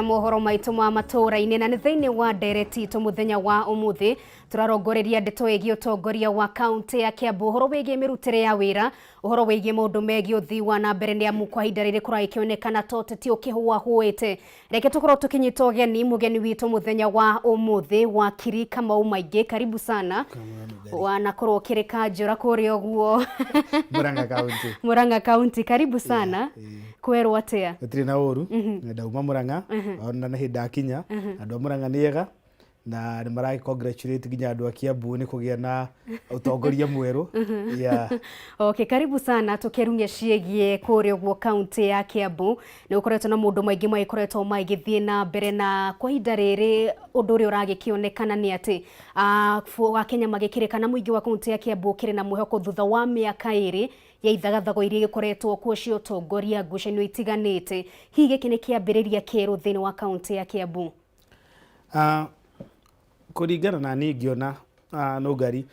Mohoro maitu ma matura-ini na thiini wa ndereti to muthenya wa umuthi turarongoreria ndeto egi utongoria wa kaunti ya Kiambu uhoro wigi mirutire ya wira uhoro wigi maundu megi uthii wa na mbere ni amu kwa hinda riri kuraikionekana toteti ukihua huite reke tukorwo tukinyita ugeni mugeni witu muthenya wa umuthi wa kiri kama umaige karibu sana wanakorwo kirika njura kuria guo Murang'a County karibu sana kwerwo atia gutire na uru ndauma Murang'a ona na hinda kinya andu Murang'a niega na ni marai congratulate ginya andu a Kiambu ni kugia na utongoria mweru okay karibu sana tukerunye ciegie kuria guo county ya Kiambu ni ukoretwo na mundu maingi maikoretwo maigithie na mbere na kwa hinda riri undu uri uragikionekana ni ati wa Kenya magikirikana muingi wa county ya Kiambu kire na mwihoko thutha wa miaka iri ya ithagathago iria ikoretwo kuo cio utongoria ngucanio itiganite hihi giki ni kiambiriria kieru thiini wa county ya Kiambu kuringana na ni ngiona no ngari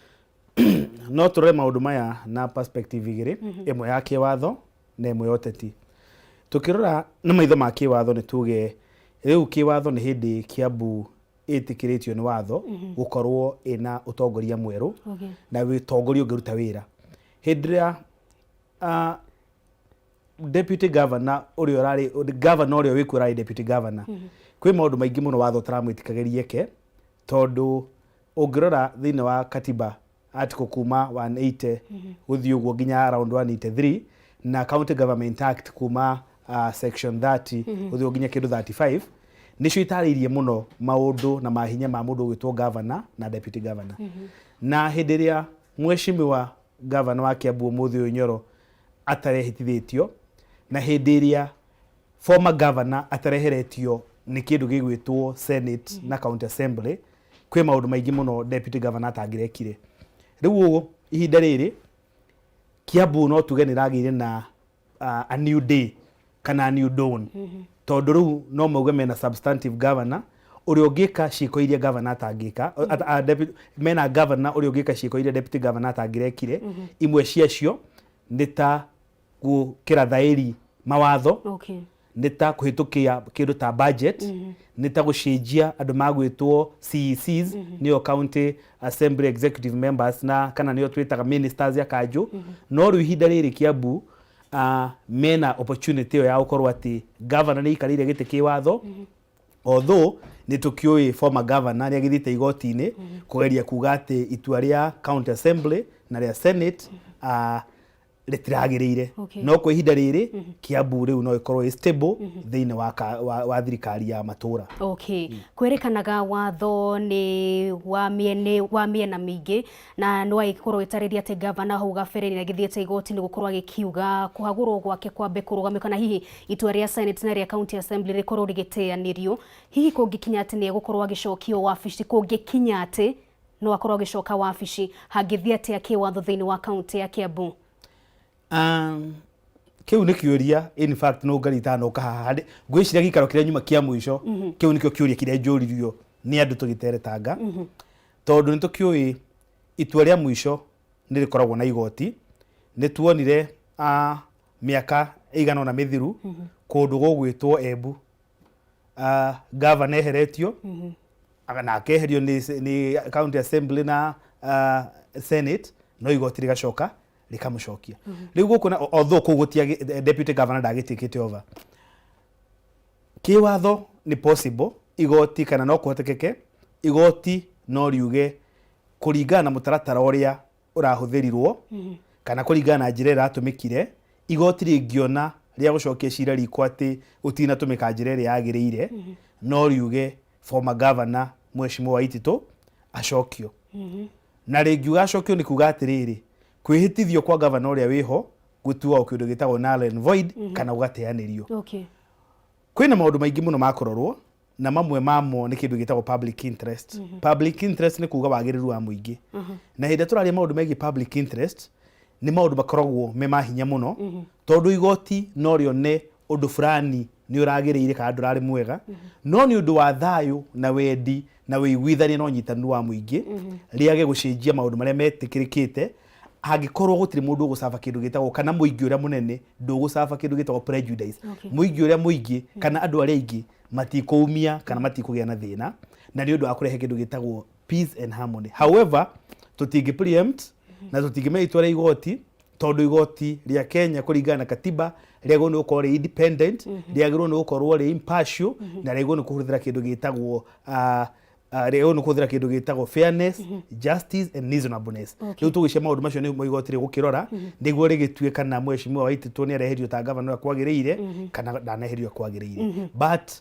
no turore maundu maya na perspective igiri imwe ya kiwatho na imwe yoteti tukirora na maitho ma kiwatho ni tuge riu kiwatho ni hindi Kiambu itikiritio ni watho gukorwo ina utongoria mweru na utongoria ungiruta wira hindria deputy governor urio rari governor urio wikura deputy governor kwi maundu maingi muno watho taramwitikageria ke tondu ungirora thiini wa katiba article kuma 180 guthii uguo nginya around 183 na county government act kuma section 30 guthii nginya kindu 35 nicio itariirie muno maundu na mahinya ma mundu gwitwo governor na deputy governor na hindiria mweshimiwa governor wa Kiambu muthi uyu Nyoro atarehitithitio na hindiria former governor atareheretio ni kindu gigwitwo senate na county assembly kwi maundu maingi muno deputy governor atangirekire riu ihinda riri Kiambu no tuge ni ragire na a new day kana a new dawn tondu riu no mauge mena substantive governor urio ngika ciiko iria governor atangika mena governor urio ngika ciiko iria deputy governor atangirekire imwe ciacio nita gukira thairi mawatho nita kuhitukia kindu ta budget nita gucenjia andu magwitwo CECs niyo county assembly executive members na kana niyo twitaga ministers ya kanju no ru ihinda riri Kiambu mena opportunity ya gukorwo ati governor ni ikarire gite kiwatho although ni tukioi former governor ni agithite igoti-ini kugeria kuga ati itua ria county assembly na ria senate ritiragirire no kwa ihinda riri Kiambu riu no ikorwo stable thiini wa thirikari ya matura kwerikanaga watho ni wa miena mingi na no ikorwo itariria ati governor hau gabere ni agithiete igoti ni gukorwo agikiuga kuhagurwo gwake kwambe kurugamika na hihi itua ria senate na ria county assembly rikorwo rigiteanirio hihi kungikinya ati ni gukorwo agicokio wabici kungikinya ati no akorwo agicoka wabici hangithia ati akiwatho thiini wa county ya Kiambu kiu ni kiuria in fact no ngari tano kaha ngwiciria gikaro kiria nyuma kia mwisho kiu nikio kiuria kiria njuririo ni andu tugiteretanga tondu ni tukiui itua ria mwisho ni rikoragwo na igoti ni tuonire miaka igana na mithiru kundu gugwitwo Embu governor eheretio na akeherio ni county assembly na senate no igoti rigacoka likamucokia riu guku na although kugutia deputy governor ndagitikite over kiwatho ni possible igoti kana no kuhotekeke igoti no riuge kuringana na mutaratara uria urahuthirirwo kana kuringana na njira iratumikire igoti ringiona ria gucokia cira riko ati utina tumika njira ria yagiriire no riuge former governor mweshimiwa Waititu acokio na ringiuga acokio ni kuga atiriri kwihitithio kwa governor uria wiho gutua ukindu gitagwo null and void kana ugateanirio kwina maundu maingi muno makororwo na mamwe mamo ni kindu gitagwo public interest public interest ni kuga wagiriru wa muingi na hinda turaria maundu megi public interest ni maundu makoragwo me mahinya muno tondu igoti no rione undu fulani ni uragiriire kana ndurari mwega no ni undu wa thayu na wendi na wiguithania no nyitanu wa muingi riage gucenjia maundu maria metikirikite Hagikorwo gutiri mundu gusaba kindu gitagwo kana muingi uria munene ndugusaba kindu gitagwo prejudice. Muingi uria muingi kana andu aria aingi matikuumia kana matikugia na thina na ni undu wa kurehe kindu gitagwo peace and harmony. However, tutingi preempt na tutingime itwara igoti tondu igoti ria Kenya kuringana na katiba riagwo ni gukorwo ri independent, riagwo ni gukorwo ri impartial na riagwo ni kuhuthira kindu gitagwo riagwo ni kuhuthira kindu gitagwo fairness, justice and reasonableness. Riu tugicia maundu macio ni mo igoti ri gukirora niguo rigitue kana mheshimiwa Waititu ni areherio ta governor kwagiriire kana ndanaherio kwagiriire. But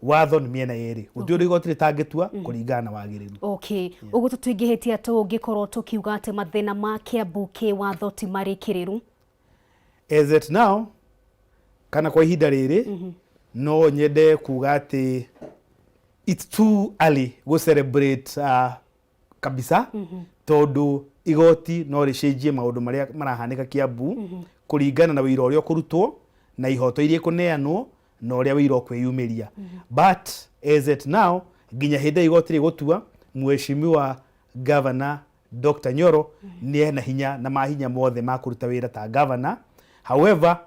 watho ni miena yeri uti uri igoti ritangitua kuringana na wagiriru. Okay, ugu tutwingihitia tungikorwo tukiuga ati mathina ma Kiambu ki watho ti marikiriru. As it now kana kwa ihinda riri no nyende kuga ati it's too early go celebrate kabisa tondu igoti no ricenjie maundu maria marahanika Kiambu kuringana na wira uria kurutwo na ihoto iria kuneanwo na uria wira kwiyumiria. But as it now ginya hinde igoti rigutua mheshimiwa governor Dr. Nyoro ni ena hinya na mahinya mothe ma kuruta wira ta governor. However,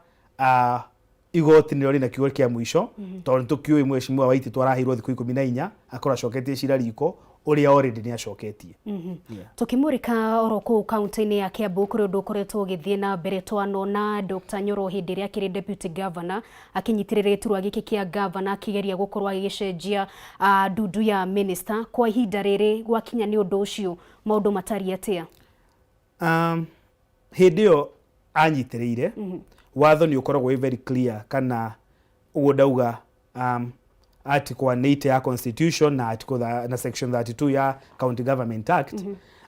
igoti niro rina kiugo kia mwisho tondu tukiui mheshimiwa Waititu arahirwo thiku 14 akora coketie cira riko uria already ni acoketie. Tukimurika oro ku county-ini ya Kiambu kuri undu ukoretwo ugithie na mbere twano na Dr. Nyoro hindi iria akiri deputy governor akinyitirire turwa giki kia governor akigeria gukorwo agicenjia ndundu ya minister kwa ihinda riri gwakinya ni undu ucio maundu matari atia. Hindi yo anyitireire watho ni ukoragwo very clear kana ugo ndauga article 180 ya constitution na article na section 32 ya County Government Act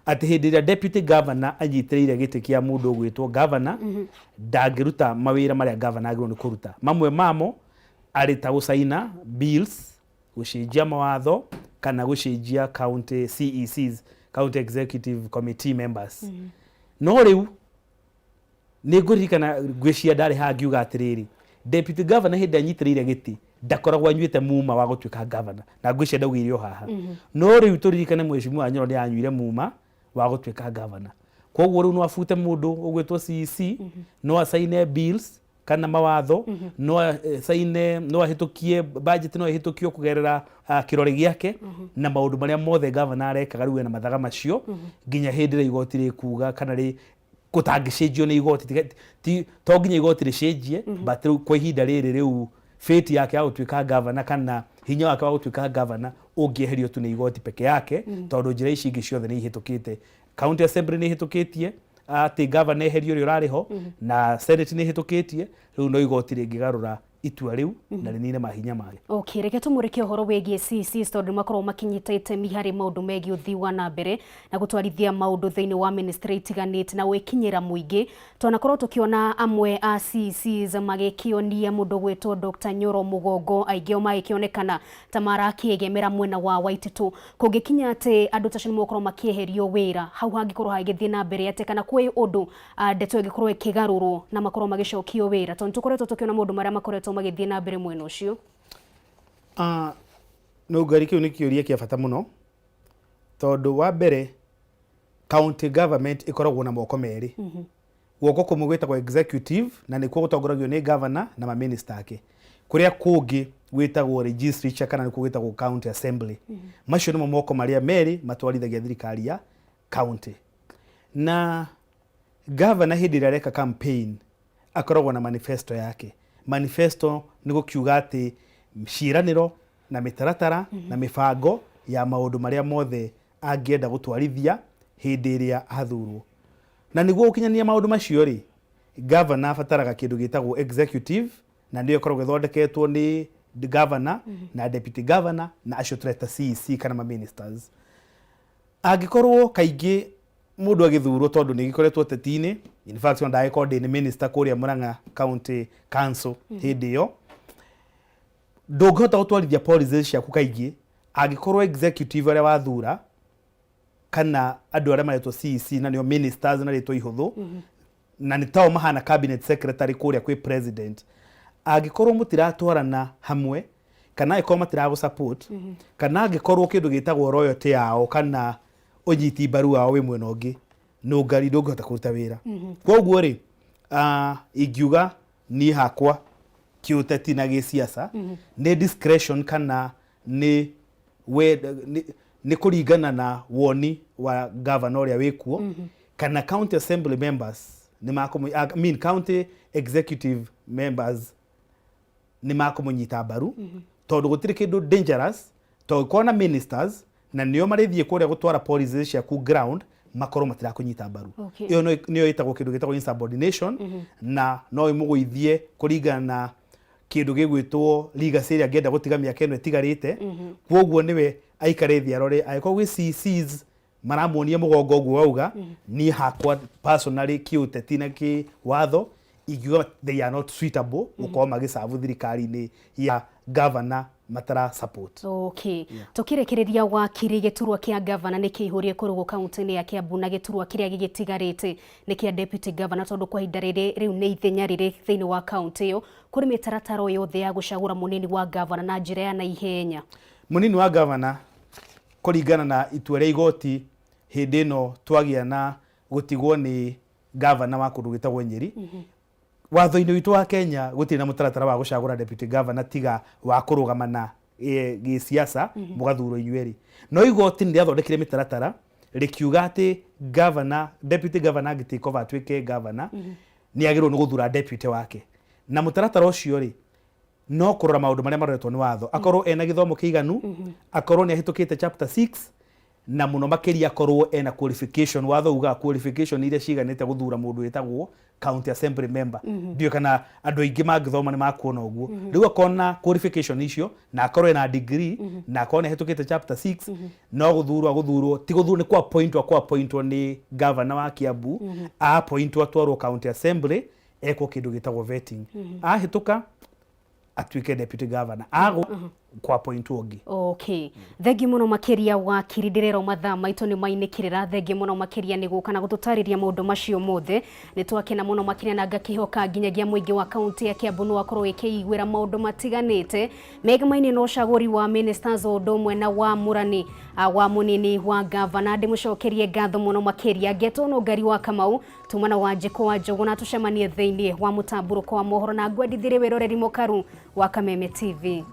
ati hindi ria deputy governor anyitireire giti kia mundu gwitwo governor ndagiruta mawira maria governor agirwo ni kuruta. Mamwe mamo ari ta gusaina bills, gucenjia mawatho kana gucenjia county CECs, county executive committee members. No riu ni ngurikana ngwicia ndari ha ngiuga atiriri deputy governor hindi anyitireire giti ndakoragwo anyuite muma wa gutuika governor na ngwicia ndaugirio haha. No riu turirikane mheshimiwa Nyoro ni anyuire muma wa gutuika governor. Koguo riu no afute mundu ugwitwo CEC no asaine bills kana mawatho no asaine no ahitukie budget no ahitukio kugerera kirore giake na maundu maria mothe governor arekaga riu na mathaga macio ginya hindi ri igoti ri kuga kana ri kutangicenjio ni igoti to nginya igoti ricenjie but kwa ihinda riri riu fate yake ya gutuika governor kana hinya wake wa gutuika governor ungieherio tu ni igoti peke yake tondu njira ici ingi ciothe ni ihitukite. County assembly ni ihitukitie ati governor eherio ri urariho na senate ni ihitukitie riu no igoti ringigarura itua riu na rinine mahinya mage. Okay, reke tumurike uhoro wegie CC tondu makorwo makinyitaite mihari maundu megie uthiwa na mbere na gutwarithia maundu thiini wa ministry itiganite na gwikinyira muingi tonakorwo tukiona amwe a CCs magikionia mundu gwitwo Dr. Nyoro mugongo aingio magikionekana ta marakigemera mwena wa Waititu kungikinya ati andu tacio nimukorwo makieherio wira hau hangikorwo hagithie na mbere ate kana kwi undu ndeto igikorwo ikigarurwo na makorwo magicokio wira tondu tukoretwo tukiona maundu maria makoretwo magithie na mbere mwena ucio. No ngari kiu ni kiuria kia bata muno tondu wa mbere county government ikoragwo na moko meri guoko kumwe gwitagwo executive na nikuo gutongoragio ni governor na ma minister ake kuria kungi gwitagwo legislature kana nikuo gwitagwo county assembly. Macio nimo moko maria meri matwarithagia thirikari ya county na governor hindi ria reka campaign akoragwo na manifesto yake. Manifesto ni gukiuga ati ciiraniro na mitaratara na mifango ya maundu maria mothe angienda gutwarithia hindi iria athurwo na niguo ukinyania maundu macio ri governor abataraga kindu gitagwo executive na ndio ikoragwo ithondeketwo ni governor na deputy governor na acio tureta CEC kana ma ministers. Angikorwo kaingi mundu agithurwo tondu ni gikoretwo tetini, in fact on dae called ni minister kuria Murang'a county council hindi yo ndungihota gutwarithia policies ciaku kaingi angikorwo executive aria wathura kana andu aria maretwo CEC na nio ministers na retwo ihuthu na ni tao mahana cabinet secretary kuria kwi president angikorwo mutiratwarana hamwe kana angikorwo matiragu support kana angikorwo kindu gitagwo royalty yao kana unyiti mbaru wao wi mwena ungi no ngari ndũngĩhota kũruta wĩra kwoguo rĩ ingiuga ni hakwa kiũteti na gĩsiasa nĩ discretion kana nĩ kũringana na woni wa governor ũrĩa wĩkuo kana county assembly members county executive members nĩ makũmũnyita mbaru tondũ gũtirĩ kĩndũ dangerous tondũ kona ministers na nĩo marĩthiĩ kũrĩa gũtwara policies ciaku ground makorwo matirakũnyita mbaru iyo nĩyo ĩtagwo kĩndũ gĩtagwo insubordination na no ĩmũgũithie kũringana na kĩndũ gĩgwĩtwo legacy ĩrĩa angĩenda gũtiga mĩaka ĩno ĩtigarĩte kwoguo nĩwe aikare thĩ arore angĩkorwo gwĩ CCs maramuonia mũgongo ũguo wauga niĩ hakwa personally kĩũteti na kĩwatho ingiuga they are not suitable gũkorwo magĩcabu thirikari-inĩ ya governor matara support. Okay. Tukirekereria wakiri gĩturwa kĩa governor nĩ kĩihũrie kũrũgũ kaunti-inĩ ya Kiambu na gĩturwa kĩrĩa gĩgĩtigarĩte nĩ kĩa deputy governor tondũ kwa ihinda rĩrĩ rĩu nĩ ithenya rĩrĩ thĩinĩ wa kaunti ĩyo kũrĩ mĩtaratara yothe ya gũcagũra mũnini wa governor na njĩra ya naihenya. Mũnini wa governor kũringana na itua rĩa igoti hĩndĩ ĩno twagĩa na gũtigwo nĩ governor wa kũndũ gĩtagwo Nyeri watho-inĩ witũ wa Kenya gũtirĩ na mũtaratara wa gũcagũra deputy governor tiga wa kũrũgama na gĩsiasa mũgathurwo inyuerĩ no igoti nĩ rĩathondekire mĩtaratara rĩkiuga atĩ governor deputy governor angĩtake over atuĩke governor nĩ agĩrĩirwo nĩ gũthura deputy wake na mũtaratara ũcio rĩ no kũrora maũndũ marĩa maroretwo nĩ watho akorwo ena gĩthomo kĩiganu akorwo nĩ ahĩtũkĩte chapter 6 na muno makĩria akorwo ena qualification watho uga qualification iria ciganĩte gũthura mũndũ wĩtagwo county assembly member ndio kana andũ aingĩ mangĩthoma nĩ makuona ũguo rĩu akona qualification icio na akorwo ena degree na akorwo nĩ ahĩtũkĩte chapter 6 no gũthurwo ti gũthurwo nĩ kwa appointwo nĩ governor wa Kiambu appointwo atwarwo county assembly ekwo kĩndũ gĩtagwo vetting ahĩtũka atuĩke deputy governor kwa appoint ũngĩ. Okay. Thengi mũno makĩria wa kirindirero mathaa maitũ nĩ mainĩkĩrĩra thengi mũno makĩria nĩ gũka na gũtũtarĩria maũndũ macio mothe nĩ twakena mũno makĩria na ngakĩhoka nginyagia mũingĩ wa kaunti ya Kiambu no akorwo ĩkĩiguĩra maũndũ matiganĩte megamainĩ no cagũri wa ministers ũndũ ũmwe na wa mũrani wa mũnini wa governor ndĩmũcokerie ngatho mũno makĩria Ngetono Ngari wa Kamau tumana wa Njĩko wa Njogu na tũcemanie thĩinĩ wa mũtambũrũko wa mohoro na ngwendithĩrie wĩroreri mũkaru wa Kameme TV.